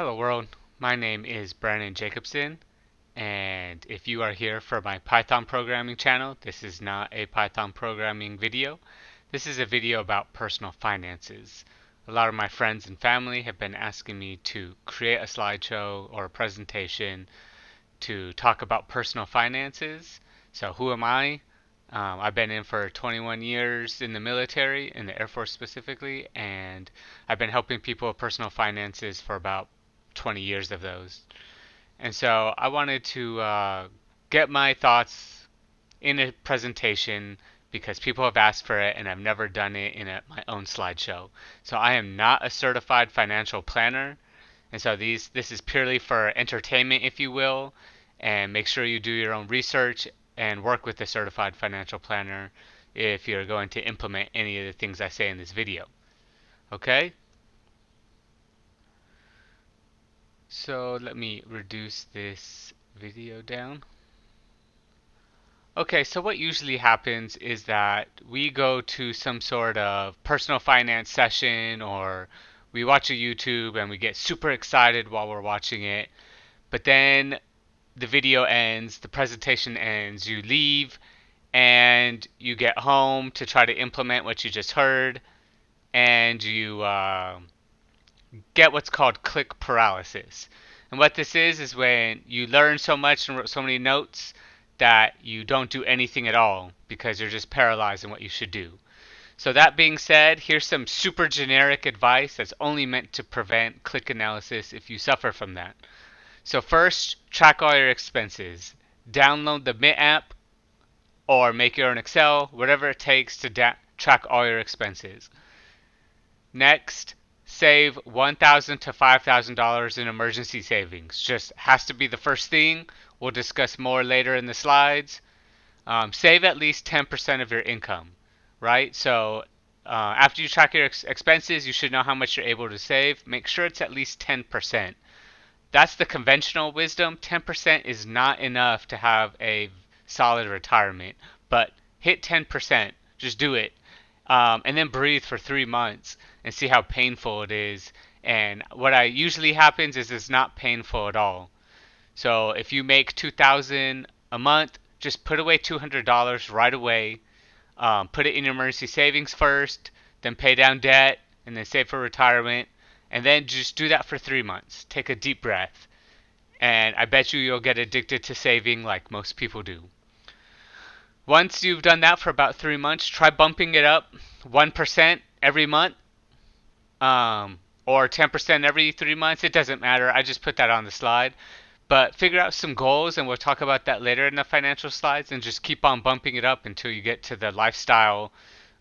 Hello world, my name is Brandon Jacobson, and if you are here for my Python programming channel, this is not a Python programming video. This is a video about personal finances. A lot of my friends and family have been asking me to create a slideshow or a presentation to talk about personal finances. So who am I? I've been in for 21 years in the military, in the Air Force specifically, and I've been helping people with personal finances for about 20 years of those. And so I wanted to get my thoughts in a presentation because people have asked for it and I've never done it in my own slideshow. So I am not a certified financial planner. And so this is purely for entertainment, if you will, and make sure you do your own research and work with a certified financial planner if you're going to implement any of the things I say in this video. Okay? So let me reduce this video down. Okay, so what usually happens is that we go to some sort of personal finance session or we watch a YouTube and we get super excited while we're watching it. But then the video ends, the presentation ends, you leave and you get home to try to implement what you just heard and you get what's called click paralysis. And what this is when you learn so much and wrote so many notes that you don't do anything at all because you're just paralyzed in what you should do. So that being said, here's some super generic advice that's only meant to prevent click analysis if you suffer from that. So first, track all your expenses. Download the Mint app or make your own Excel, whatever it takes to track all your expenses. Next, save $1,000 to $5,000 in emergency savings. Just has to be the first thing. We'll discuss more later in the slides. Save at least 10% of your income, right? So after you track your expenses, you should know how much you're able to save. Make sure it's at least 10%. That's the conventional wisdom. 10% is not enough to have a solid retirement, but hit 10%. Just do it. And then breathe for 3 months and see how painful it is. And what I usually happens is it's not painful at all. So if you make 2,000 a month, just put away $200 right away. Put it in your emergency savings first, then pay down debt, and then save for retirement. And then just do that for 3 months. Take a deep breath. And I bet you'll get addicted to saving like most people do. Once you've done that for about 3 months, try bumping it up 1% every month or 10% every 3 months. It doesn't matter. I just put that on the slide. But figure out some goals, and we'll talk about that later in the financial slides, and just keep on bumping it up until you get to the lifestyle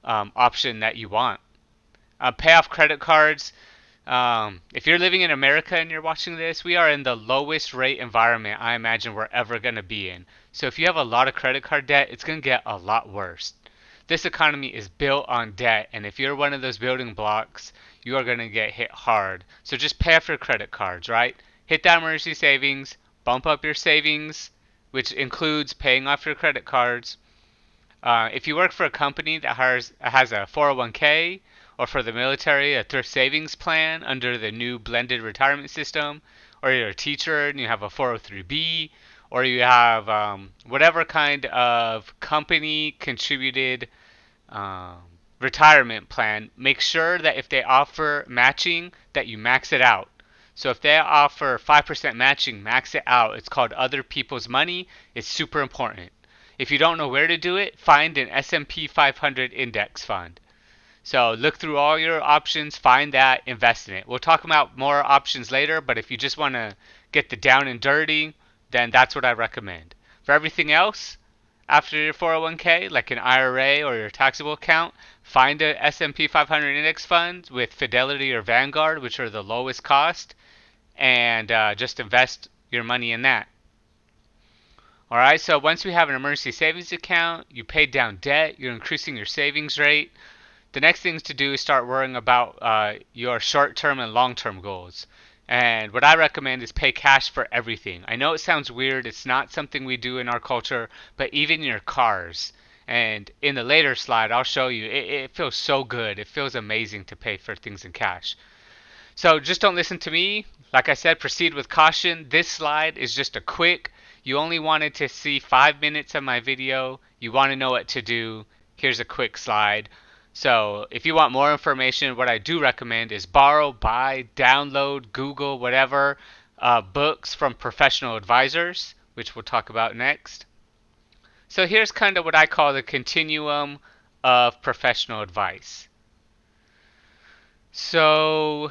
option that you want. Pay off credit cards. If you're living in America and you're watching this, we are in the lowest rate environment I imagine we're ever going to be in. So if you have a lot of credit card debt, it's going to get a lot worse. This economy is built on debt, and if you're one of those building blocks, you are going to get hit hard. So just pay off your credit cards, right? Hit that emergency savings, bump up your savings, which includes paying off your credit cards. If you work for a company that has a 401k, or for the military, a thrift savings plan under the new blended retirement system, or you're a teacher and you have a 403b, or you have whatever kind of company contributed um, retirement plan, make sure that if they offer matching, that you max it out. So if they offer 5% matching, max it out. It's called other people's money. It's super important. If you don't know where to do it, find an S&P 500 index fund. So look through all your options, find that, invest in it. We'll talk about more options later, but if you just want to get the down and dirty, then that's what I recommend. For everything else, after your 401k, like an IRA or your taxable account, find a S&P 500 index fund with Fidelity or Vanguard, which are the lowest cost, and just invest your money in that. All right, so once we have an emergency savings account, you paid down debt, you're increasing your savings rate. The next thing to do is start worrying about your short-term and long-term goals. And what I recommend is pay cash for everything. I know it sounds weird. It's not something we do in our culture, but even your cars. And in the later slide, I'll show you. It feels so good. It feels amazing to pay for things in cash. So just don't listen to me. Like I said, proceed with caution. This slide is just a quick, you only wanted to see 5 minutes of my video. You want to know what to do. Here's a quick slide. So if you want more information, what I do recommend is borrow, buy, download, Google, whatever, books from professional advisors, which we'll talk about next. So here's kind of what I call the continuum of professional advice. So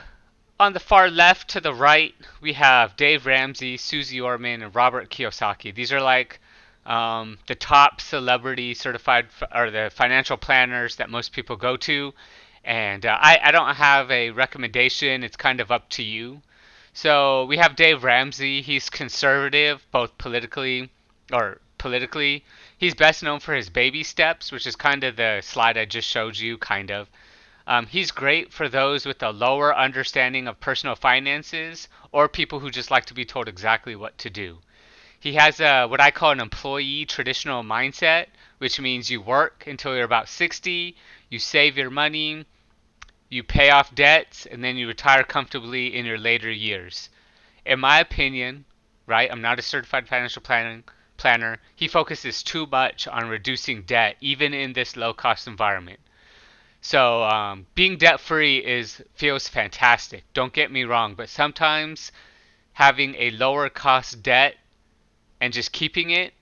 on the far left to the right, we have Dave Ramsey, Susie Orman, and Robert Kiyosaki. These are like the top celebrity certified or the financial planners that most people go to. And I don't have a recommendation. It's kind of up to you. So we have Dave Ramsey. He's conservative, both politically. He's best known for his baby steps, which is kind of the slide I just showed you, kind of. He's great for those with a lower understanding of personal finances or people who just like to be told exactly what to do. He has what I call an employee traditional mindset, which means you work until you're about 60, you save your money, you pay off debts, and then you retire comfortably in your later years. In my opinion, right, I'm not a certified financial planner. He focuses too much on reducing debt, even in this low cost environment. So being debt free is feels fantastic. Don't get me wrong, but sometimes having a lower cost debt and just keeping it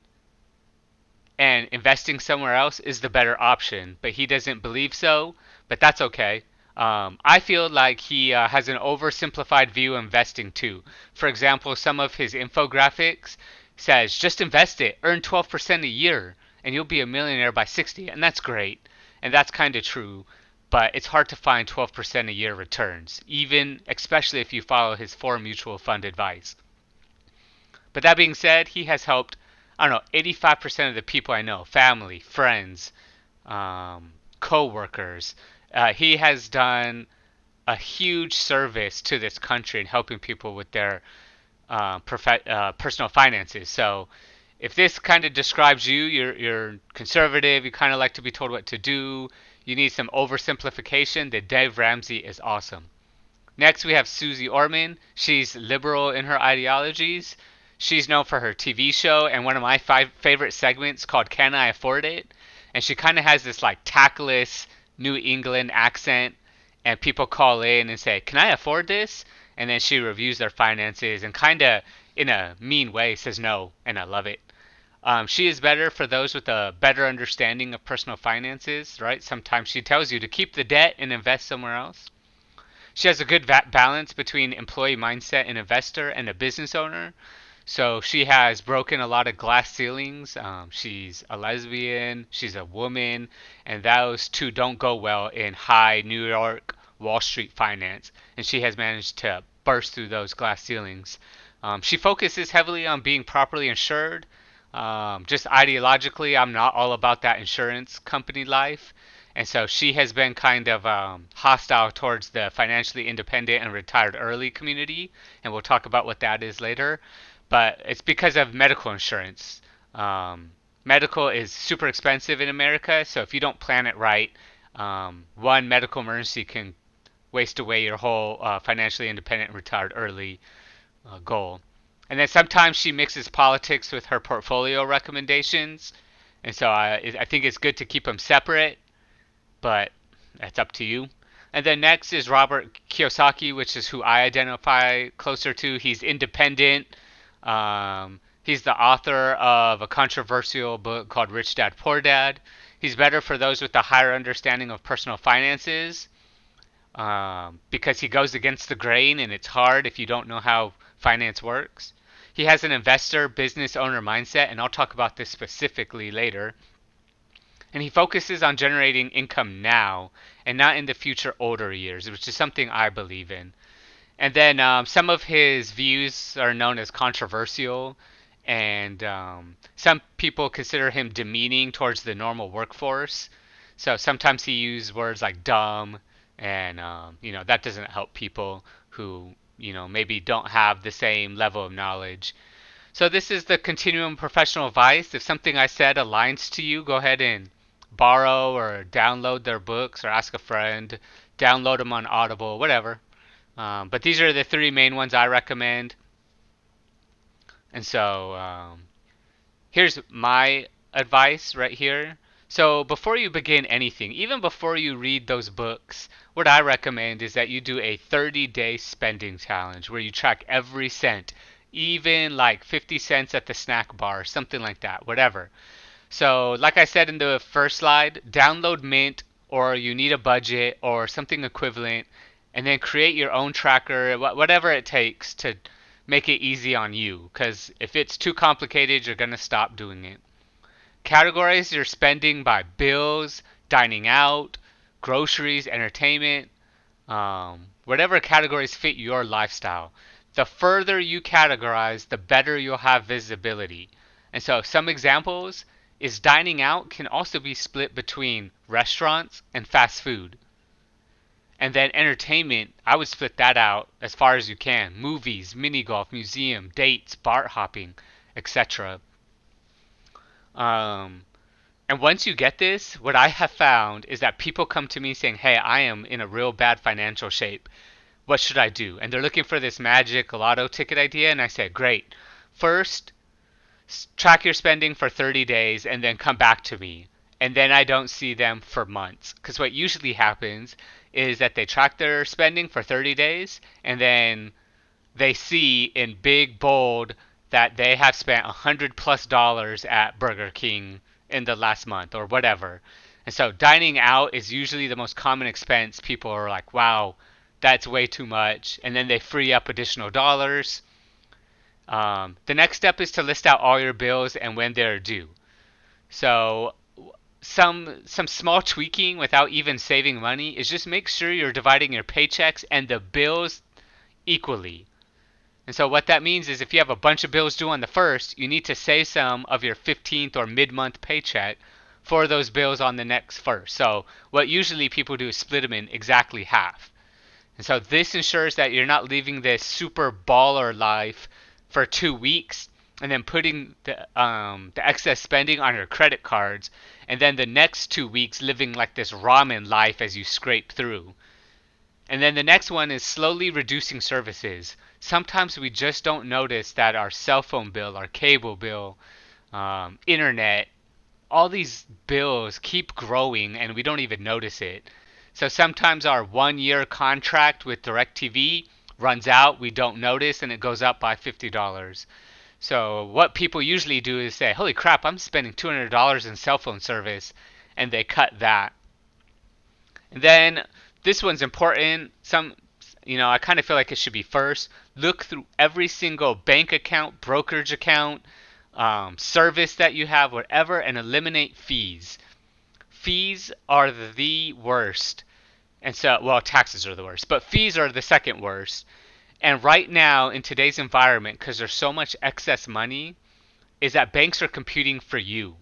and investing somewhere else is the better option. But he doesn't believe so. But that's okay. I feel like he has an oversimplified view of investing too. For example, some of his infographics says just invest it, earn 12% a year, and you'll be a millionaire by 60, and that's great, and that's kind of true. But it's hard to find 12% a year returns, even especially if you follow his 4 mutual fund advice. But that being said, he has helped, I don't know, 85% of the people I know, family, friends, co-workers. He has done a huge service to this country in helping people with their personal finances. So if this kind of describes you, you're conservative, you kind of like to be told what to do, you need some oversimplification, then Dave Ramsey is awesome. Next, we have Susie Orman. She's liberal in her ideologies. She's known for her TV show and one of my favorite segments called Can I Afford It? And she kind of has this like tactless New England accent. And people call in and say, Can I afford this? And then she reviews their finances and kind of in a mean way says no. And I love it. She is better for those with a better understanding of personal finances, right? Sometimes she tells you to keep the debt and invest somewhere else. She has a good balance between employee mindset and investor and a business owner. So she has broken a lot of glass ceilings. She's a lesbian, she's a woman, and those two don't go well in high New York Wall Street finance. And she has managed to burst through those glass ceilings. She focuses heavily on being properly insured. Just ideologically, I'm not all about that insurance company life. And so she has been kind of hostile towards the financially independent and retired early community. And we'll talk about what that is later. But it's because of medical insurance. Medical is super expensive in America. So if you don't plan it right, one medical emergency can waste away your whole financially independent and retired early goal. And then sometimes she mixes politics with her portfolio recommendations. And so I think it's good to keep them separate, but that's up to you. And then next is Robert Kiyosaki, which is who I identify closer to. He's independent. He's the author of a controversial book called Rich Dad Poor Dad. He's better for those with a higher understanding of personal finances because he goes against the grain and it's hard if you don't know how finance works. He has an investor, business owner mindset, and I'll talk about this specifically later. And he focuses on generating income now and not in the future older years, which is something I believe in. And then some of his views are known as controversial, and some people consider him demeaning towards the normal workforce. So sometimes he uses words like dumb, and that doesn't help people who maybe don't have the same level of knowledge. So this is the Continuum Professional Advice. If something I said aligns to you, go ahead and borrow or download their books or ask a friend, download them on Audible, whatever. But these are the three main ones I recommend. And so here's my advice right here. So before you begin anything, even before you read those books, what I recommend is that you do a 30-day spending challenge where you track every cent, even like 50 cents at the snack bar, something like that, whatever. So, like I said in the first slide, download Mint or you need a budget or something equivalent, and then create your own tracker, whatever it takes to make it easy on you. Because if it's too complicated, you're going to stop doing it. Categorize your spending by bills, dining out, groceries, entertainment, whatever categories fit your lifestyle. The further you categorize, the better you'll have visibility. And so, some examples is dining out can also be split between restaurants and fast food. And then entertainment, I would split that out as far as you can. Movies, mini golf, museum, dates, bar hopping, etc. Um, and once you get this, what I have found is that people come to me saying, hey, I am in a real bad financial shape. What should I do? And they're looking for this magic lotto ticket idea. And I said, great. First, track your spending for 30 days and then come back to me. And then I don't see them for months. Because what usually happens is that they track their spending for 30 days and then they see in big bold that they have spent $100+ at Burger King in the last month or whatever. And so dining out is usually the most common expense. People are like, wow, that's way too much. And then they free up additional dollars. The next step is to list out all your bills and when they're due. So some small tweaking without even saving money is just make sure you're dividing your paychecks and the bills equally. And so what that means is if you have a bunch of bills due on the first, you need to save some of your 15th or mid-month paycheck for those bills on the next first. So what usually people do is split them in exactly half. And so this ensures that you're not living this super baller life for 2 weeks and then putting the excess spending on your credit cards and then the next 2 weeks living like this ramen life as you scrape through. And then the next one is slowly reducing services. Sometimes we just don't notice that our cell phone bill, our cable bill, internet, all these bills keep growing and we don't even notice it. So sometimes our 1 year contract with DirecTV runs out, we don't notice, and it goes up by $50. So what people usually do is say, holy crap, I'm spending $200 in cell phone service, and they cut that. And then this one's important. I kind of feel like it should be first. Look through every single bank account, brokerage account, service that you have, whatever, and eliminate fees. Fees are the worst. And so, well, taxes are the worst, but fees are the second worst. And right now, in today's environment, because there's so much excess money, is that banks are computing for you,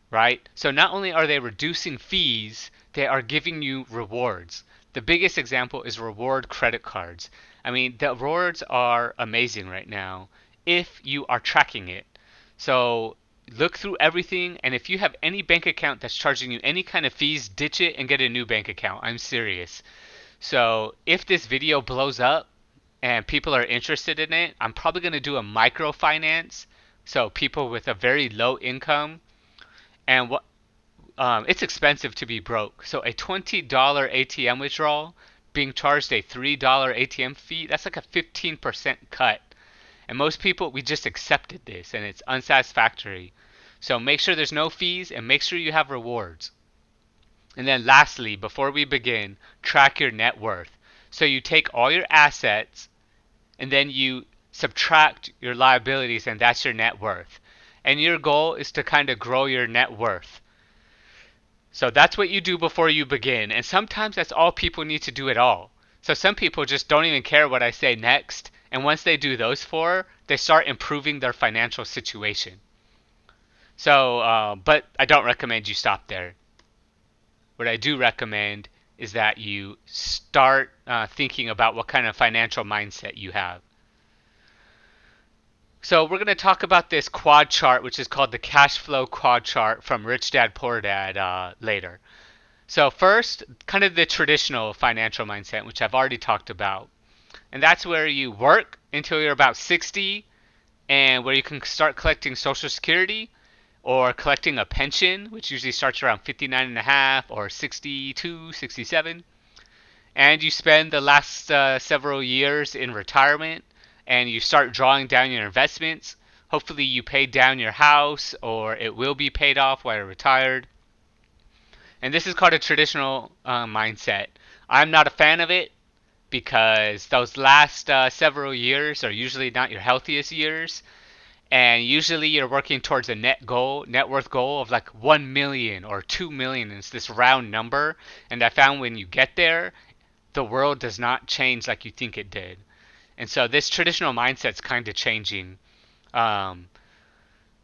right? So not only are they reducing fees, they are giving you rewards. The biggest example is reward credit cards. I mean, the rewards are amazing right now if you are tracking it. So look through everything, and if you have any bank account that's charging you any kind of fees, ditch it and get a new bank account. I'm serious. So if this video blows up and people are interested in it, I'm probably going to do a microfinance. So people with a very low income, and it's expensive to be broke. So a $20 ATM withdrawal being charged a $3 ATM fee, that's like a 15% cut. And most people, we just accepted this and it's unsatisfactory. So make sure there's no fees and make sure you have rewards. And then lastly, before we begin, track your net worth. So you take all your assets and then you subtract your liabilities, and that's your net worth. And your goal is to kind of grow your net worth. So that's what you do before you begin. And sometimes that's all people need to do at all. So some people just don't even care what I say next. And once they do those four, they start improving their financial situation. So, but I don't recommend you stop there. What I do recommend is that you start thinking about what kind of financial mindset you have. So we're going to talk about this quad chart, which is called the cash flow quad chart from Rich Dad Poor Dad later. So first, kind of the traditional financial mindset, which I've already talked about. And that's where you work until you're about 60 and where you can start collecting Social Security or collecting a pension, which usually starts around 59 and a half or 62, 67. And you spend the last several years in retirement and you start drawing down your investments. Hopefully, you pay down your house or it will be paid off while you're retired. And this is called a traditional mindset. I'm not a fan of it because those last several years are usually not your healthiest years. And usually you're working towards a net worth goal of like 1 million or 2 million. It's this round number. And I found when you get there, the world does not change like you think it did. And so this traditional mindset's kind of changing. Um,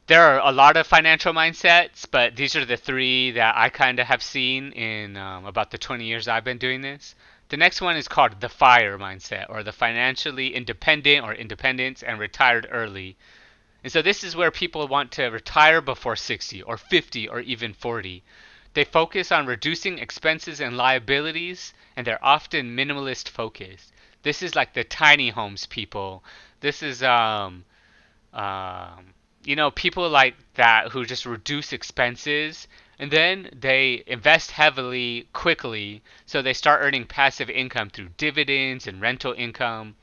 there are a lot of financial mindsets, but these are the three that I kind of have seen in about the 20 years I've been doing this. The next one is called the FIRE mindset, or the financially independent or independence and retired early. And so this is where people want to retire before 60 or 50 or even 40. They focus on reducing expenses and liabilities, and they're often minimalist focused. This is like the tiny homes people. This is people like that who just reduce expenses and then they invest heavily quickly, so they start earning passive income through dividends and rental income,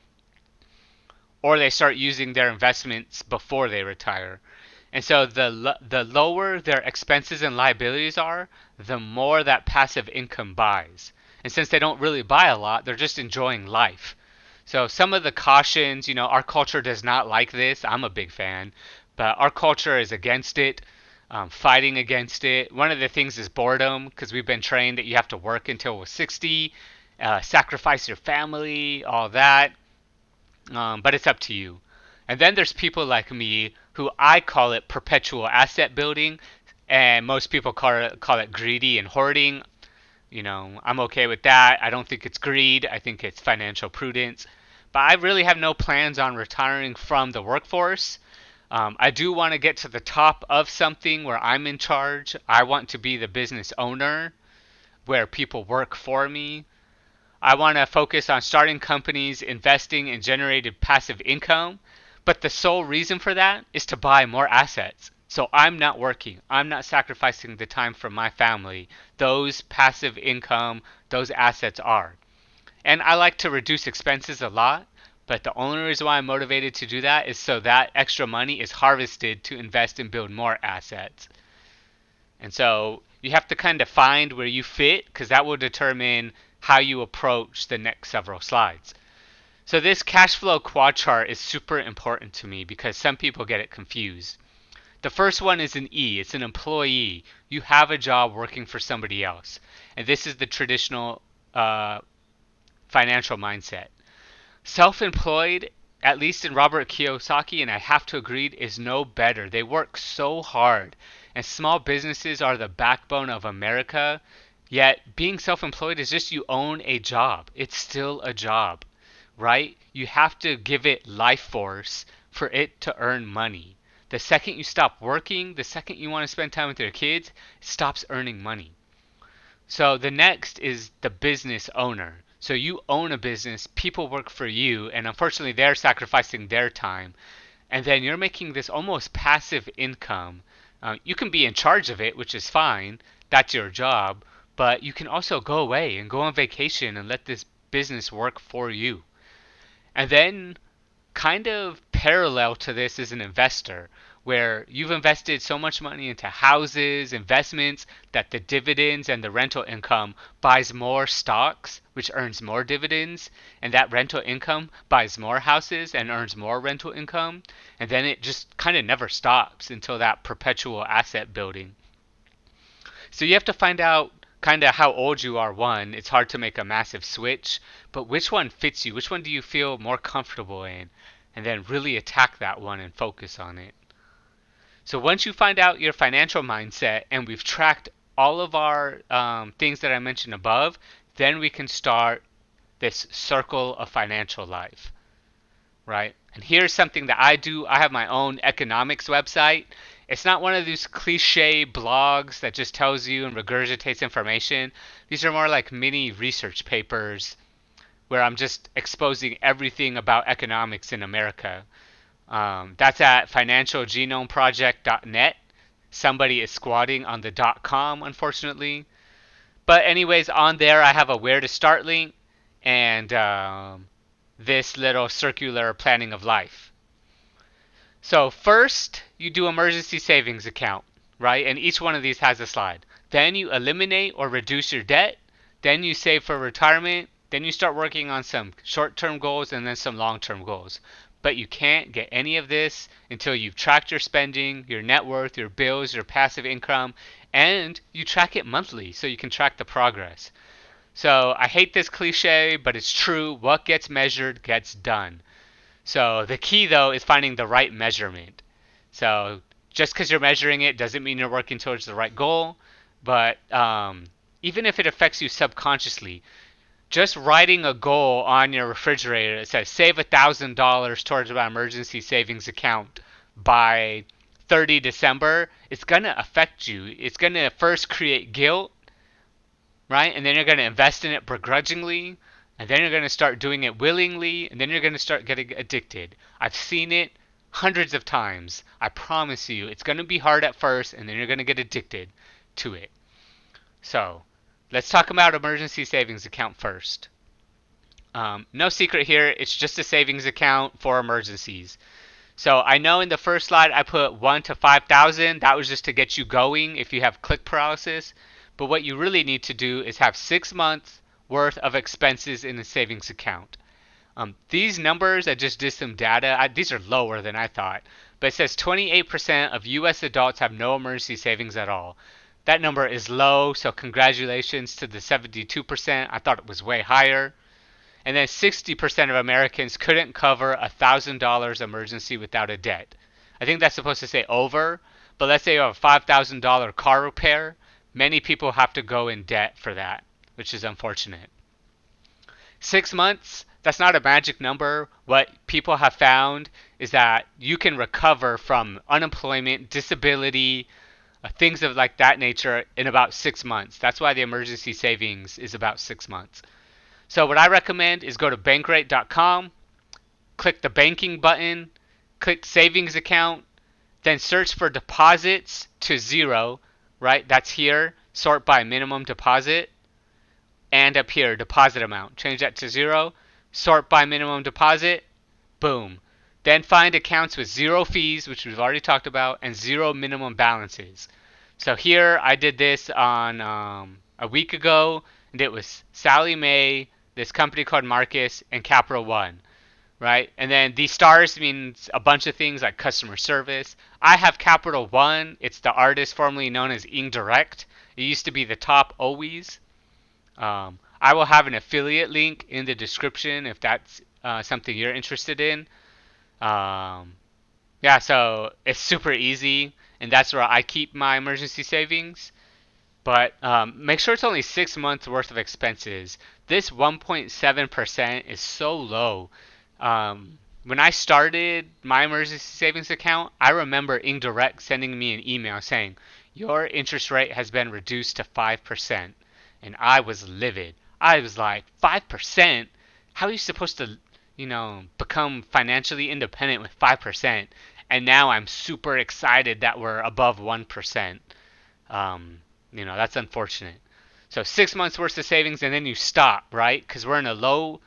or they start using their investments before they retire. And so the lower their expenses and liabilities are, the more that passive income buys. And since they don't really buy a lot, they're just enjoying life. So some of the cautions, our culture does not like this. I'm a big fan, but our culture is against it, fighting against it. One of the things is boredom, because we've been trained that you have to work until we're 60, sacrifice your family, all that. But it's up to you. And then there's people like me who I call it perpetual asset building, and most people call it greedy and hoarding. I'm okay with that. I don't think it's greed. I think it's financial prudence. But I really have no plans on retiring from the workforce. I do want to get to the top of something where I'm in charge. I want to be the business owner where people work for me. I want to focus on starting companies, investing, and generating passive income. But the sole reason for that is to buy more assets. So I'm not working. I'm not sacrificing the time from my family. Those passive income, those assets are. And I like to reduce expenses a lot. But the only reason why I'm motivated to do that is so that extra money is harvested to invest and build more assets. And so you have to kind of find where you fit because that will determine how you approach the next several slides. So this cash flow quad chart is super important to me because some people get it confused. The first one is an E. It's an employee. You have a job working for somebody else. And this is the traditional financial mindset. Self-employed, at least in Robert Kiyosaki, and I have to agree, is no better. They work so hard, and small businesses are the backbone of America. Yet being self-employed is just you own a job. It's still a job, right? You have to give it life force for it to earn money. The second you stop working, the second you want to spend time with your kids, it stops earning money. So the next is the business owner. So you own a business, people work for you, and unfortunately they're sacrificing their time. And then you're making this almost passive income. You can be in charge of it, which is fine. That's your job. But you can also go away and go on vacation and let this business work for you. And then kind of parallel to this is an investor where you've invested so much money into houses, investments, that the dividends and the rental income buys more stocks, which earns more dividends, and that rental income buys more houses and earns more rental income, and then it just kind of never stops until that perpetual asset building. So you have to find out kind of how old you are. One, it's hard to make a massive switch, but which one fits you? Which one do you feel more comfortable in? And then really attack that one and focus on it. So once you find out your financial mindset and we've tracked all of our things that I mentioned above, then we can start this circle of financial life, right? And here's something that I do. I have my own economics website. It's not one of these cliche blogs that just tells you and regurgitates information. These are more like mini research papers where I'm just exposing everything about economics in America. That's at financialgenomeproject.net. Somebody is squatting on the .com, unfortunately. But anyways, on there I have a where to start link and this little circular planning of life. So first, you do emergency savings account, right? And each one of these has a slide. Then you eliminate or reduce your debt. Then you save for retirement. Then you start working on some short-term goals and then some long-term goals. But you can't get any of this until you've tracked your spending, your net worth, your bills, your passive income, and you track it monthly so you can track the progress. So I hate this cliche, but it's true. What gets measured gets done. So the key though is finding the right measurement. So just because you're measuring it doesn't mean you're working towards the right goal. But even if it affects you subconsciously, just writing a goal on your refrigerator that says save $1,000 towards my emergency savings account by 30 December, it's going to affect you. It's going to first create guilt, right? And then you're going to invest in it begrudgingly, and then you're going to start doing it willingly, and then you're going to start getting addicted. I've seen it hundreds of times. I promise you, it's going to be hard at first, and then you're going to get addicted to it. So, let's talk about emergency savings account first. No secret here, it's just a savings account for emergencies. So I know in the first slide I put 1 to 5,000. That was just to get you going if you have click paralysis. But what you really need to do is have 6 months worth of expenses in the savings account. These numbers, I just did some data. These are lower than I thought. But it says 28% of US adults have no emergency savings at all. That number is low, so congratulations to the 72%. I thought it was way higher. And then 60% of Americans couldn't cover $1,000 emergency without a debt. I think that's supposed to say over, but let's say you have a $5,000 car repair. Many people have to go in debt for that, which is unfortunate. 6 months, that's not a magic number. What people have found is that you can recover from unemployment, disability, things of like that nature in about 6 months. That's why the emergency savings is about 6 months. So what I recommend is go to bankrate.com, click the banking button, click savings account, then search for deposits to zero, right? That's here. Sort by minimum deposit. And up here, deposit amount. Change that to zero. Sort by minimum deposit. Boom. Then find accounts with zero fees, which we've already talked about, and zero minimum balances. So here I did this on a week ago, and it was Sally Mae, this company called Marcus, and Capital One, right? And then these stars means a bunch of things like customer service. I have Capital One. It's the artist formerly known as Indirect. It used to be the top always. I will have an affiliate link in the description if that's something you're interested in. Yeah, so it's super easy, and that's where I keep my emergency savings. But make sure it's only 6 months worth of expenses. This 1.7% is so low. When I started my emergency savings account, I remember Indirect sending me an email saying, your interest rate has been reduced to 5%. And I was livid. I was like, 5%? How are you supposed to, become financially independent with 5%? And now I'm super excited that we're above 1%. That's unfortunate. So 6 months worth of savings and then you stop, right? Because we're in a low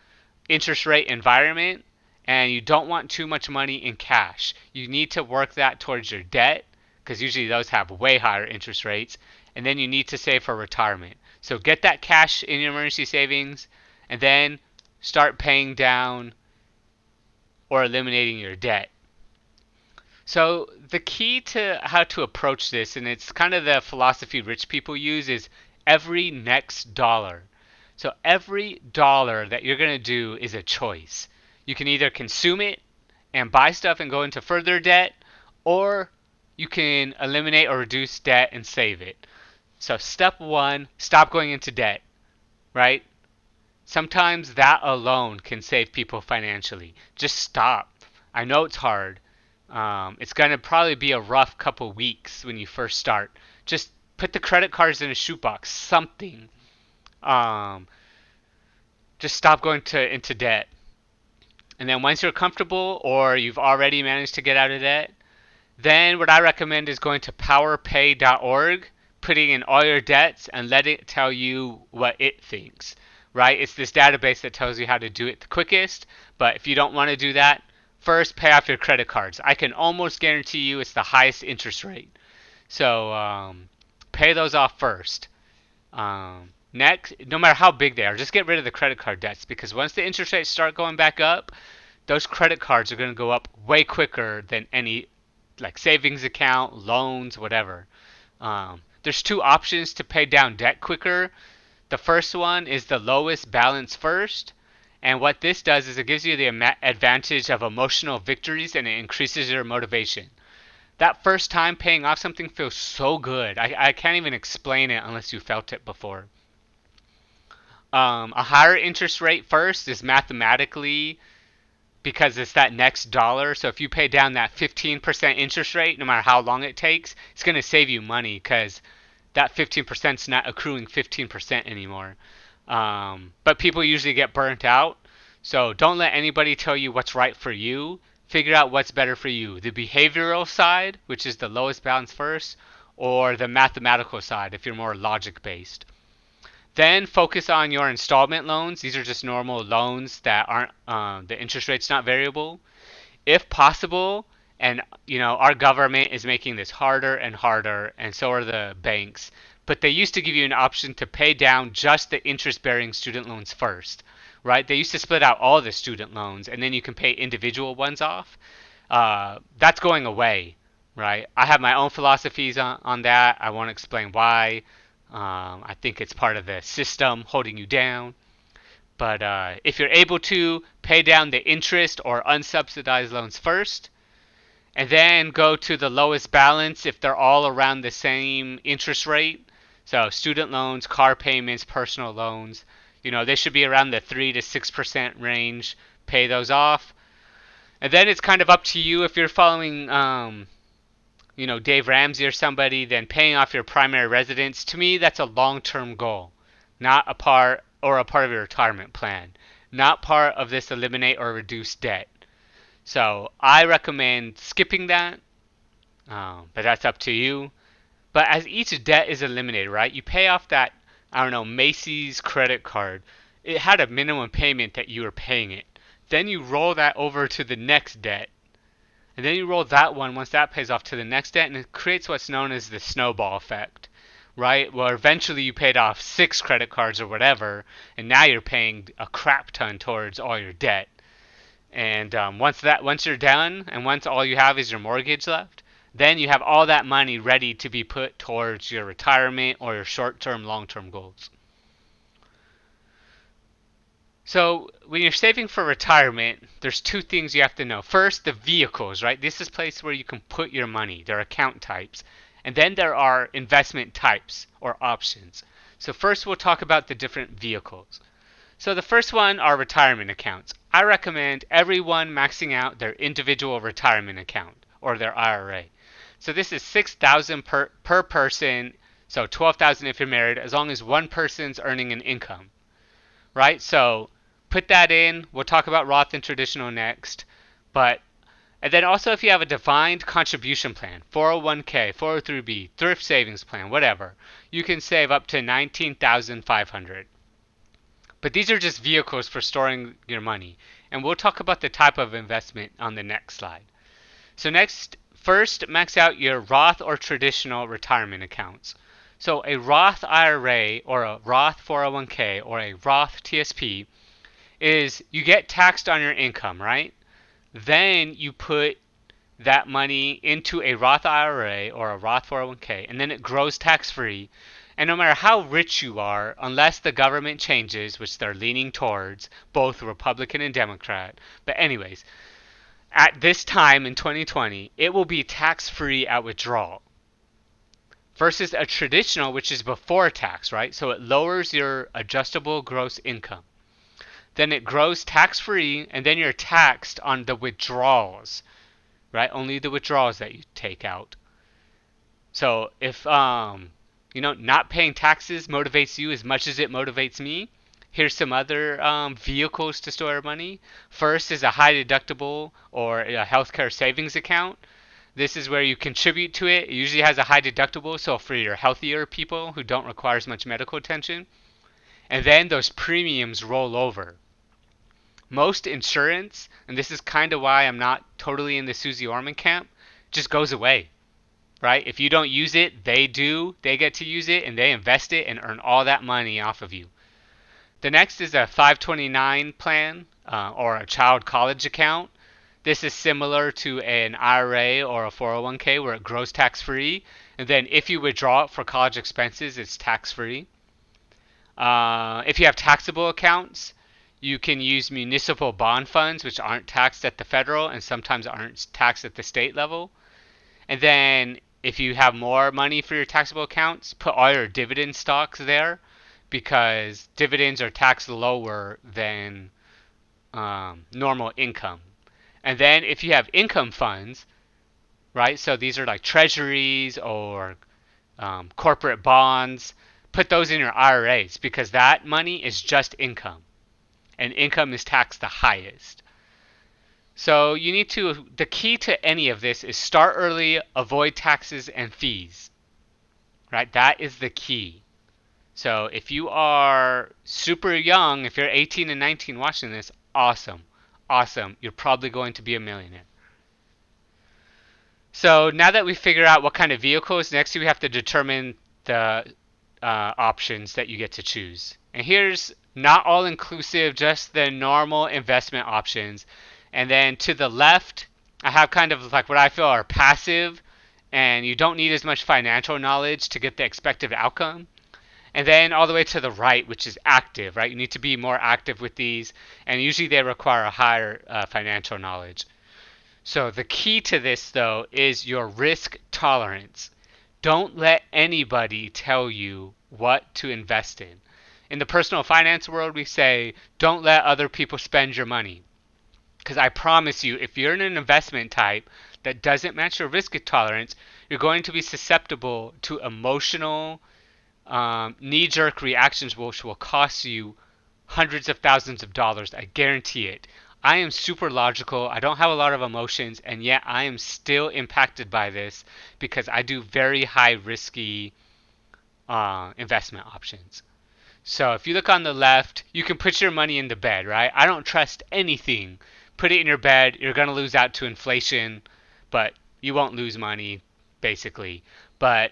interest rate environment and you don't want too much money in cash. You need to work that towards your debt because usually those have way higher interest rates. And then you need to save for retirement. So get that cash in your emergency savings and then start paying down or eliminating your debt. So the key to how to approach this, and it's kind of the philosophy rich people use, is every next dollar. So every dollar that you're going to do is a choice. You can either consume it and buy stuff and go into further debt, or you can eliminate or reduce debt and save it. So step one, stop going into debt, right? Sometimes that alone can save people financially. Just stop. I know it's hard. It's going to probably be a rough couple weeks when you first start. Just put the credit cards in a shoebox, something. just stop going to into debt. And then once you're comfortable or you've already managed to get out of debt, then what I recommend is going to powerpay.org, putting in all your debts and let it tell you what it thinks, right? It's this database that tells you how to do it the quickest, but if you don't want to do that, first pay off your credit cards. I can almost guarantee you it's the highest interest rate. So pay those off first. Next, no matter how big they are, just get rid of the credit card debts because once the interest rates start going back up, those credit cards are going to go up way quicker than any like savings account, loans, whatever. There's two options to pay down debt quicker. The first one is the lowest balance first. And what this does is it gives you the advantage of emotional victories and it increases your motivation. That first time paying off something feels so good. I can't even explain it unless you felt it before. A higher interest rate first is mathematically because it's that next dollar. So if you pay down that 15% interest rate, no matter how long it takes, it's going to save you money because that 15% is not accruing 15% anymore. But people usually get burnt out. So don't let anybody tell you what's right for you. Figure out what's better for you. The behavioral side, which is the lowest balance first, or the mathematical side if you're more logic based. Then focus on your installment loans. These are just normal loans that aren't the interest rate's not variable. If possible, and our government is making this harder and harder, and so are the banks. But they used to give you an option to pay down just the interest-bearing student loans first, right? They used to split out all the student loans, and then you can pay individual ones off. That's going away, right? I have my own philosophies on that. I won't explain why. I think it's part of the system holding you down. But if you're able to pay down the interest or unsubsidized loans first, and then go to the lowest balance if they're all around the same interest rate. So student loans, car payments, personal loans, they should be around the 3 to 6% range. Pay those off. And then it's kind of up to you if you're following Dave Ramsey or somebody, then paying off your primary residence. To me, that's a long-term goal, not a part of your retirement plan, not part of this eliminate or reduce debt. So I recommend skipping that, but that's up to you. But as each debt is eliminated, right, you pay off that, I don't know, Macy's credit card. It had a minimum payment that you were paying it. Then you roll that over to the next debt. And then you roll that one once that pays off to the next debt, and it creates what's known as the snowball effect, right? Where eventually you paid off 6 credit cards or whatever, and now you're paying a crap ton towards all your debt. And once you're done, and once all you have is your mortgage left, then you have all that money ready to be put towards your retirement or your short-term, long-term goals. So when you're saving for retirement, there's two things you have to know. First, the vehicles, right? This is a place where you can put your money. There are account types. And then there are investment types or options. So first we'll talk about the different vehicles. So the first one are retirement accounts. I recommend everyone maxing out their individual retirement account or their IRA. So this is $6,000 per person, so $12,000 if you're married, as long as one person's earning an income, right? So put that in. We'll talk about Roth and traditional next. And then also if you have a defined contribution plan, 401k, 403b, thrift savings plan, whatever, you can save up to $19,500. But these are just vehicles for storing your money. And we'll talk about the type of investment on the next slide. So first, max out your Roth or traditional retirement accounts. So a Roth IRA or a Roth 401k or a Roth TSP is you get taxed on your income, right? Then you put that money into a Roth IRA or a Roth 401k, and then it grows tax-free. And no matter how rich you are, unless the government changes, which they're leaning towards, both Republican and Democrat. But anyways, at this time in 2020, it will be tax-free at withdrawal versus a traditional, which is before tax, right? So it lowers your adjustable gross income. Then it grows tax-free, and then you're taxed on the withdrawals, right? Only the withdrawals that you take out. So if not paying taxes motivates you as much as it motivates me, Here's some other vehicles to store money. First is a high deductible or a healthcare savings account. This is where you contribute to it. It usually has a high deductible, so for your healthier people who don't require as much medical attention. And then those premiums roll over. Most insurance, and this is kind of why I'm not totally in the Susie Orman camp, just goes away, right? If you don't use it, they do. They get to use it and they invest it and earn all that money off of you. The next is a 529 plan or a child college account. This is similar to an IRA or a 401k where it grows tax free. And then if you withdraw it for college expenses, it's tax free. If you have taxable accounts, you can use municipal bond funds, which aren't taxed at the federal and sometimes aren't taxed at the state level. And then if you have more money for your taxable accounts, put all your dividend stocks there because dividends are taxed lower than normal income. And then if you have income funds, right, so these are like treasuries or corporate bonds, put those in your IRAs because that money is just income. And income is taxed the highest. So you need to, the key to any of this is start early, avoid taxes and fees, right? That is the key. So if you are super young, if you're 18 and 19 watching this, awesome. Awesome. You're probably going to be a millionaire. So now that we figure out what kind of vehicles, next we have to determine the options that you get to choose. And here's not all inclusive, just the normal investment options. And then to the left, I have kind of like what I feel are passive, and you don't need as much financial knowledge to get the expected outcome. And then all the way to the right, which is active, right? You need to be more active with these, and usually they require a higher financial knowledge. So the key to this, though, is your risk tolerance. Don't let anybody tell you what to invest in. In the personal finance world, we say, don't let other people spend your money. Because I promise you, if you're in an investment type that doesn't match your risk tolerance, you're going to be susceptible to emotional, knee-jerk reactions which will cost you hundreds of thousands of dollars. I guarantee it. I am super logical. I don't have a lot of emotions, and yet I am still impacted by this because I do very high risky investment options. So if you look on the left, you can put your money in the bed, right? I don't trust anything. Put it in your bed. You're going to lose out to inflation, but you won't lose money, basically. But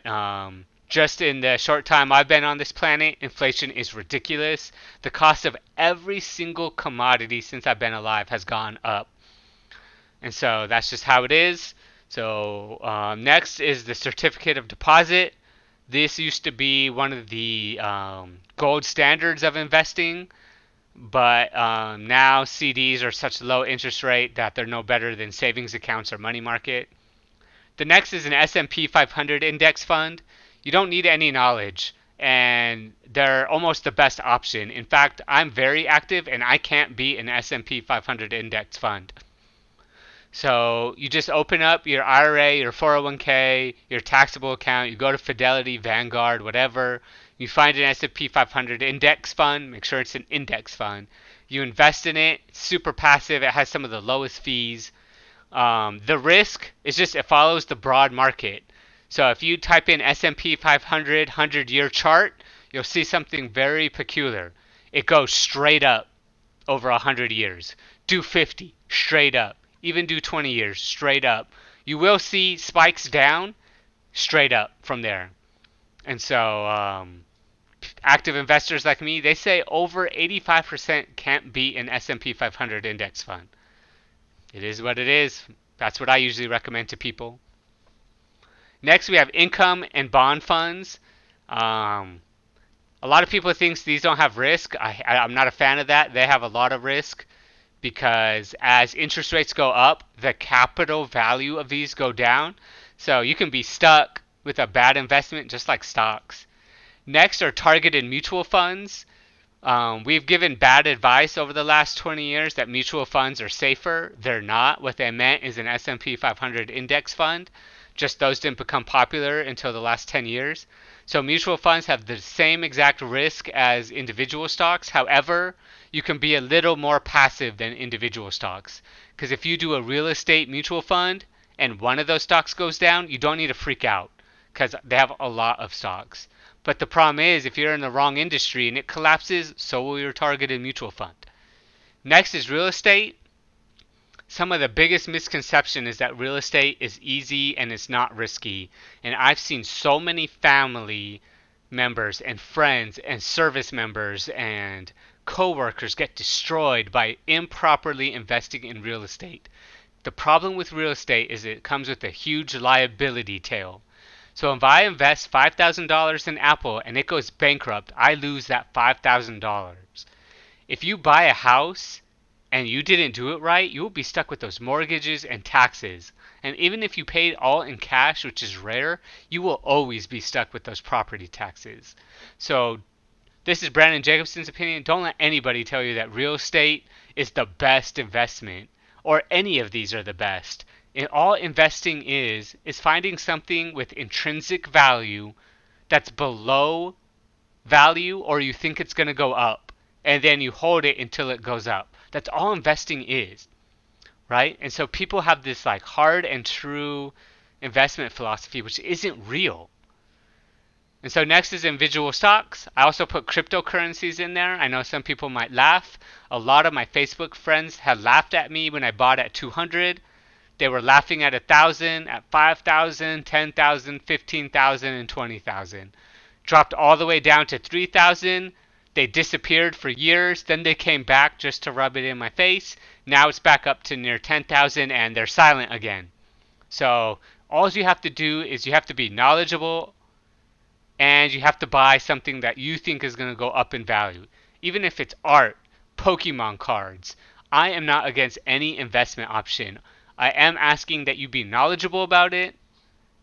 just in the short time I've been on this planet, inflation is ridiculous. The cost of every single commodity since I've been alive has gone up. And so that's just how it is. So next is the certificate of deposit. This used to be one of the gold standards of investing, but now CDs are such low interest rate that they're no better than savings accounts or money market. The next is an S&P 500 index fund. You don't need any knowledge, and they're almost the best option. In fact, I'm very active, and I can't beat an S&P 500 index fund. So you just open up your IRA, your 401k, your taxable account. You go to Fidelity, Vanguard, whatever. You find an S&P 500 index fund. Make sure it's an index fund. You invest in it. It's super passive. It has some of the lowest fees. The risk is just it follows the broad market. So if you type in S&P 500 100-year chart, you'll see something very peculiar. It goes straight up over 100 years. Do 50 straight up. Even do 20 years straight up. You will see spikes down straight up from there. And so active investors like me, they say over 85% can't beat an S&P 500 index fund. It is what it is. That's what I usually recommend to people. Next, we have income and bond funds. A lot of people think these don't have risk. I'm not a fan of that. They have a lot of risk because as interest rates go up, the capital value of these go down. So you can be stuck with a bad investment just like stocks. Next are targeted mutual funds. We've given bad advice over the last 20 years that mutual funds are safer. They're not. What they meant is an S&P 500 index fund. Just those didn't become popular until the last 10 years. So mutual funds have the same exact risk as individual stocks. However, you can be a little more passive than individual stocks. Because if you do a real estate mutual fund and one of those stocks goes down, you don't need to freak out because they have a lot of stocks. But the problem is, if you're in the wrong industry and it collapses, so will your targeted mutual fund. Next is real estate. Some of the biggest misconception is that real estate is easy and it's not risky. And I've seen so many family members and friends and service members and coworkers get destroyed by improperly investing in real estate. The problem with real estate is it comes with a huge liability tail. So if I invest $5,000 in Apple and it goes bankrupt, I lose that $5,000. If you buy a house and you didn't do it right, you will be stuck with those mortgages and taxes. And even if you paid all in cash, which is rare, you will always be stuck with those property taxes. So this is Brandon Jacobson's opinion. Don't let anybody tell you that real estate is the best investment or any of these are the best. And all investing is finding something with intrinsic value that's below value or you think it's going to go up and then you hold it until it goes up. That's all investing is, right? And so people have this like hard and true investment philosophy which isn't real. And so next is individual stocks. I also put cryptocurrencies in there. I know some people might laugh. A lot of my Facebook friends had laughed at me when I bought at 200. They were laughing at 1,000, at 5,000, 10,000, 15,000, and 20,000. Dropped all the way down to 3,000. They disappeared for years. Then they came back just to rub it in my face. Now it's back up to near 10,000 and they're silent again. So all you have to do is you have to be knowledgeable and you have to buy something that you think is going to go up in value. Even if it's art, Pokemon cards. I am not against any investment option. I am asking that you be knowledgeable about it,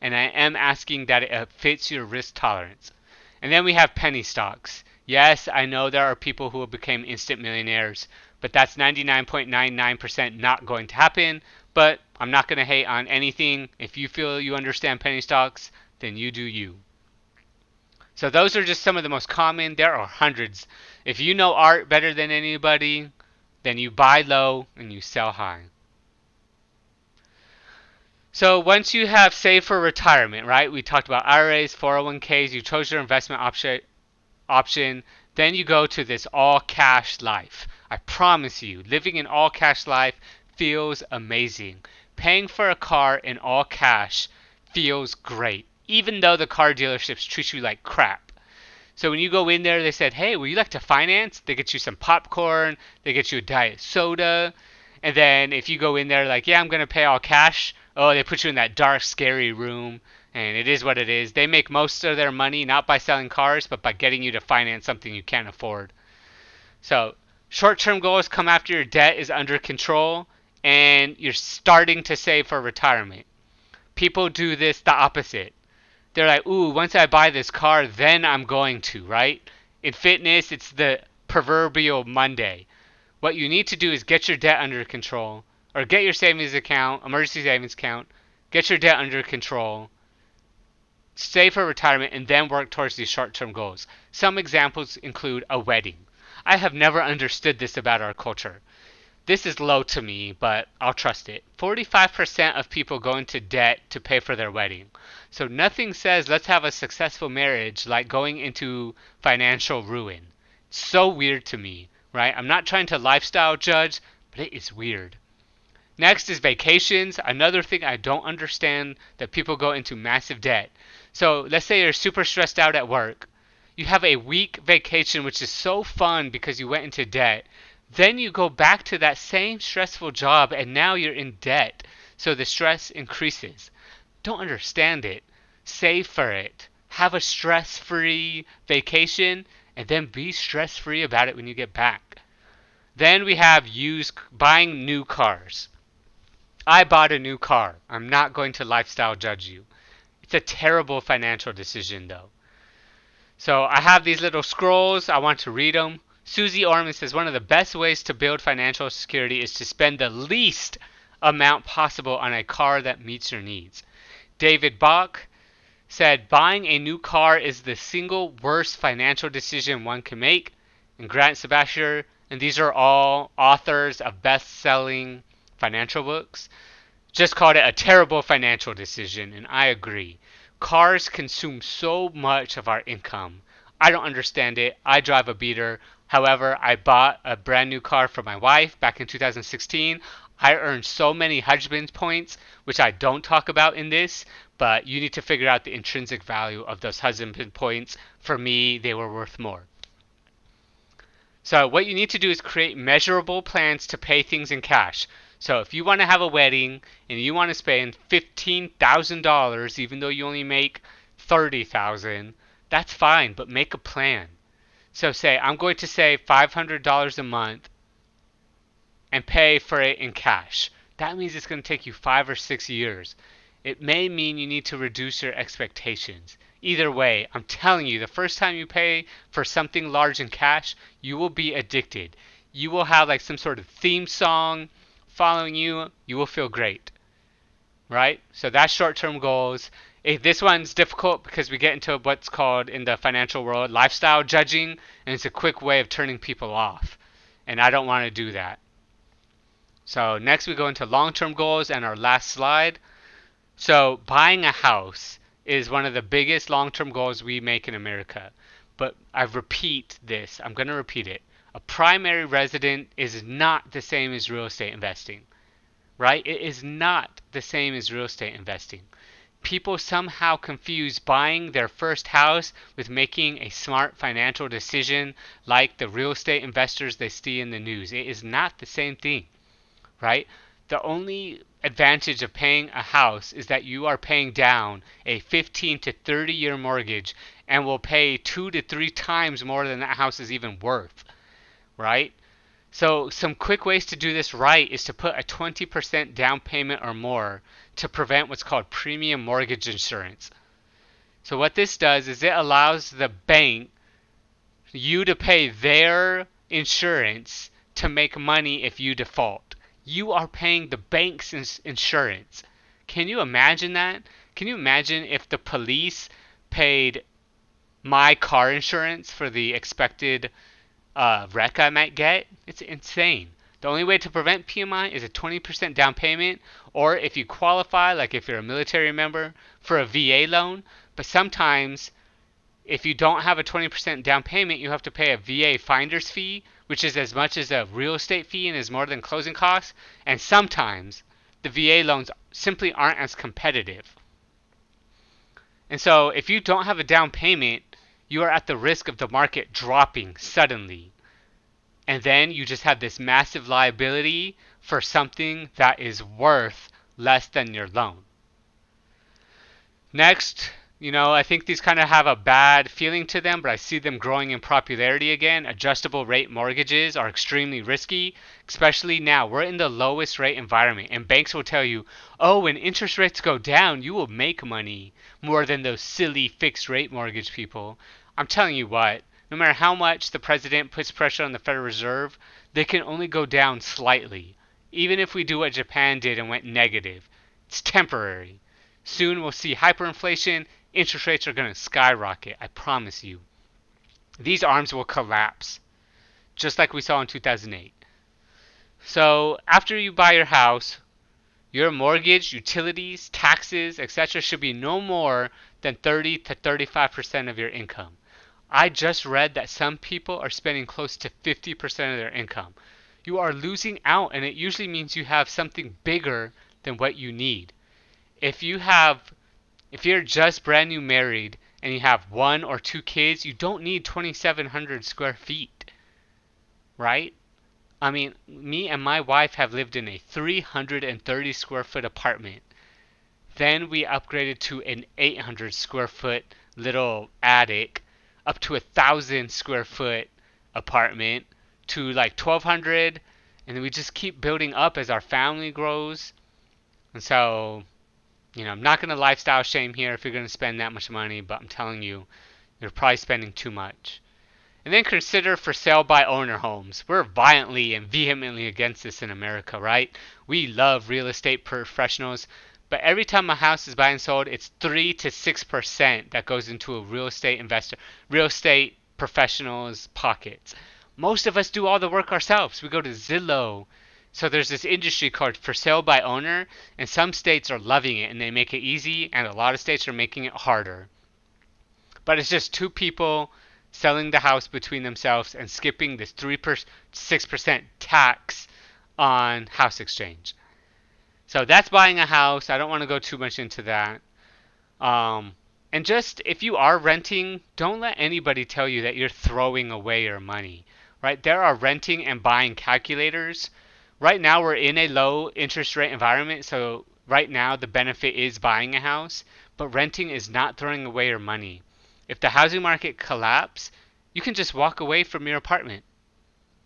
and I am asking that it fits your risk tolerance. And then we have penny stocks. Yes, I know there are people who became instant millionaires, but that's 99.99% not going to happen. But I'm not going to hate on anything. If you feel you understand penny stocks, then you do you. So those are just some of the most common. There are hundreds. If you know art better than anybody, then you buy low and you sell high. So once you have saved for retirement, right? We talked about IRAs, 401ks, you chose your investment option, then you go to this all cash life. I promise you, living an all cash life feels amazing. Paying for a car in all cash feels great, even though the car dealerships treat you like crap. So when you go in there, they said, hey, would you like to finance? They get you some popcorn, they get you a diet soda, and then if you go in there like, yeah, I'm going to pay all cash, oh, they put you in that dark, scary room, and it is what it is. They make most of their money not by selling cars, but by getting you to finance something you can't afford. So short-term goals come after your debt is under control, and you're starting to save for retirement. People do this the opposite. They're like, ooh, once I buy this car, then I'm going to, right? In fitness, it's the proverbial Monday. What you need to do is get your debt under control, or get your savings account, emergency savings account, get your debt under control, save for retirement, and then work towards these short-term goals. Some examples include a wedding. I have never understood this about our culture. This is low to me, but I'll trust it. 45% of people go into debt to pay for their wedding. So nothing says let's have a successful marriage like going into financial ruin. It's so weird to me, right? I'm not trying to lifestyle judge, but it is weird. Next is vacations. Another thing I don't understand that people go into massive debt. So let's say you're super stressed out at work. You have a week vacation, which is so fun because you went into debt. Then you go back to that same stressful job and now you're in debt. So the stress increases. Don't understand it. Save for it. Have a stress-free vacation and then be stress-free about it when you get back. Then we have buying new cars. I bought a new car. I'm not going to lifestyle judge you. It's a terrible financial decision though. So I have these little scrolls. I want to read them. Susie Orman says one of the best ways to build financial security is to spend the least amount possible on a car that meets your needs. David Bach said, buying a new car is the single worst financial decision one can make. And Grant Sebastian, and these are all authors of best-selling financial books, just called it a terrible financial decision, and I agree. Cars consume so much of our income. I don't understand it. I drive a beater. However, I bought a brand new car for my wife back in 2016. I earned so many husband points, which I don't talk about in this, but you need to figure out the intrinsic value of those husband points. For me, they were worth more. So what you need to do is create measurable plans to pay things in cash. So if you want to have a wedding and you want to spend $15,000 even though you only make 30,000, that's fine, but make a plan. So say I'm going to save $500 a month and pay for it in cash. That means it's going to take you 5 or 6 years. It may mean you need to reduce your expectations. Either way, I'm telling you, the first time you pay for something large in cash, you will be addicted. You will have like some sort of theme song following you. You will feel great, right? So that's short-term goals. This one's difficult because we get into what's called in the financial world lifestyle judging, and it's a quick way of turning people off. And I don't want to do that. So next we go into long-term goals and our last slide. So buying a house is one of the biggest long-term goals we make in America. But I repeat this. I'm going to repeat it. A primary resident is not the same as real estate investing, right? It is not the same as real estate investing. People somehow confuse buying their first house with making a smart financial decision like the real estate investors they see in the news. It is not the same thing, right? The only advantage of paying a house is that you are paying down a 15 to 30 year mortgage and will pay 2 to 3 times more than that house is even worth, right? So some quick ways to do this right is to put a 20% down payment or more to prevent what's called premium mortgage insurance. So what this does is it allows the bank you to pay their insurance to make money if you default. You are paying the bank's insurance. Can you imagine that? Can you imagine if the police paid my car insurance for the expected wreck I might get? It's insane. The only way to prevent PMI is a 20% down payment, or if you qualify, like if you're a military member, for a VA loan. But sometimes, if you don't have a 20% down payment, you have to pay a VA finder's fee, which is as much as a real estate fee and is more than closing costs. And sometimes the VA loans simply aren't as competitive. And so if you don't have a down payment, you are at the risk of the market dropping suddenly. And then you just have this massive liability for something that is worth less than your loan. Next, I think these kind of have a bad feeling to them, but I see them growing in popularity again. Adjustable rate mortgages are extremely risky, especially now. We're in the lowest rate environment, and banks will tell you, oh, when interest rates go down, you will make money more than those silly fixed rate mortgage people. I'm telling you what, no matter how much the president puts pressure on the Federal Reserve, they can only go down slightly. Even if we do what Japan did and went negative, it's temporary. Soon we'll see hyperinflation. Interest rates are going to skyrocket, I promise you. These arms will collapse, just like we saw in 2008. So after you buy your house, your mortgage, utilities, taxes, etc. should be no more than 30 to 35% of your income. I just read that some people are spending close to 50% of their income. You are losing out, and it usually means you have something bigger than what you need. If you're just brand new married and you have 1 or 2 kids, you don't need 2,700 square feet, right? I mean, me and my wife have lived in a 330 square foot apartment. Then we upgraded to an 800 square foot little attic, up to 1,000 square foot apartment, to like 1,200, and then we just keep building up as our family grows. And so, I'm not going to lifestyle shame here if you're going to spend that much money, but I'm telling you, you're probably spending too much. And then consider for sale by owner homes. We're violently and vehemently against this in America, right? We love real estate professionals, But every time a house is bought and sold, it's 3 to 6% that goes into a real estate investor, real estate professional's pockets. Most of us do all the work ourselves. We go to Zillow. So there's this industry called for sale by owner, and some states are loving it and they make it easy, and a lot of states are making it harder. But it's just two people selling the house between themselves and skipping this 6% tax on house exchange. So that's buying a house. I don't want to go too much into that. Um, and just if you are renting, don't let anybody tell you that you're throwing away your money, right? There are renting and buying calculators. Right now, we're in a low interest rate environment. So right now, the benefit is buying a house, but renting is not throwing away your money. If the housing market collapses, you can just walk away from your apartment,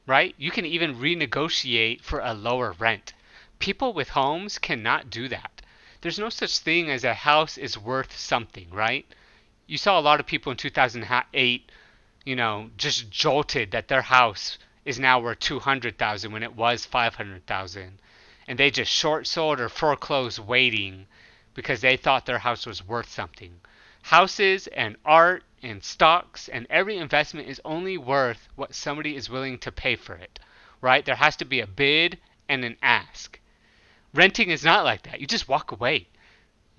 right? You can even renegotiate for a lower rent. People with homes cannot do that. There's no such thing as a house is worth something, right? You saw a lot of people in 2008, just jolted that their house is now worth 200,000 when it was 500,000, and they just short sold or foreclosed waiting because they thought their house was worth something. Houses and art and stocks and every investment is only worth what somebody is willing to pay for it, right? There has to be a bid and an ask. Renting is not like that. You just walk away,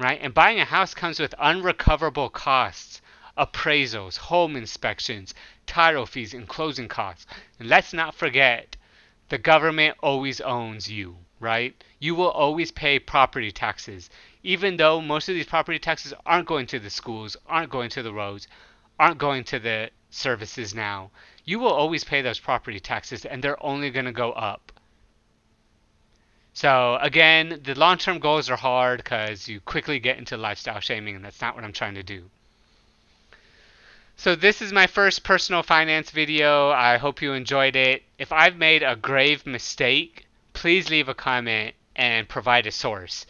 right? And buying a house comes with unrecoverable costs, appraisals, home inspections, title fees, and closing costs. And let's not forget, the government always owns you, right? You will always pay property taxes, even though most of these property taxes aren't going to the schools, aren't going to the roads, aren't going to the services now. You will always pay those property taxes, and they're only going to go up. So again, the long-term goals are hard because you quickly get into lifestyle shaming, and that's not what I'm trying to do. So this is my first personal finance video. I hope you enjoyed it. If I've made a grave mistake, please leave a comment and provide a source.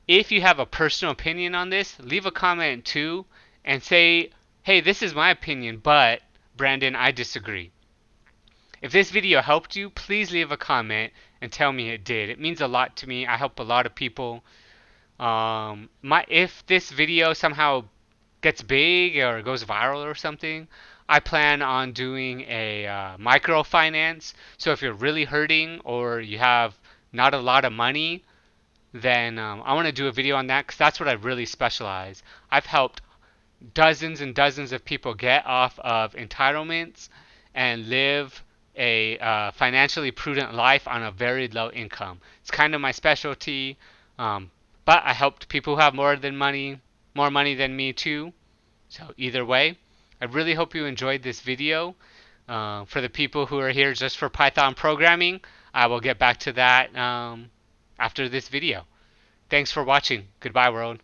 If you have a personal opinion on this, leave a comment too and say, hey, this is my opinion, but Brandon, I disagree. If this video helped you, please leave a comment and tell me it did. It means a lot to me. I help a lot of people. If this video somehow gets big or goes viral or something, I plan on doing a microfinance. So if you're really hurting or you have not a lot of money, then I want to do a video on that because that's what I really specialize. I've helped dozens and dozens of people get off of entitlements and live a financially prudent life on a very low income. It's kind of my specialty, but I helped people who have more money than me too. So either way, I really hope you enjoyed this video. For the people who are here just for Python programming, I will get back to that after this video. Thanks for watching. Goodbye, world.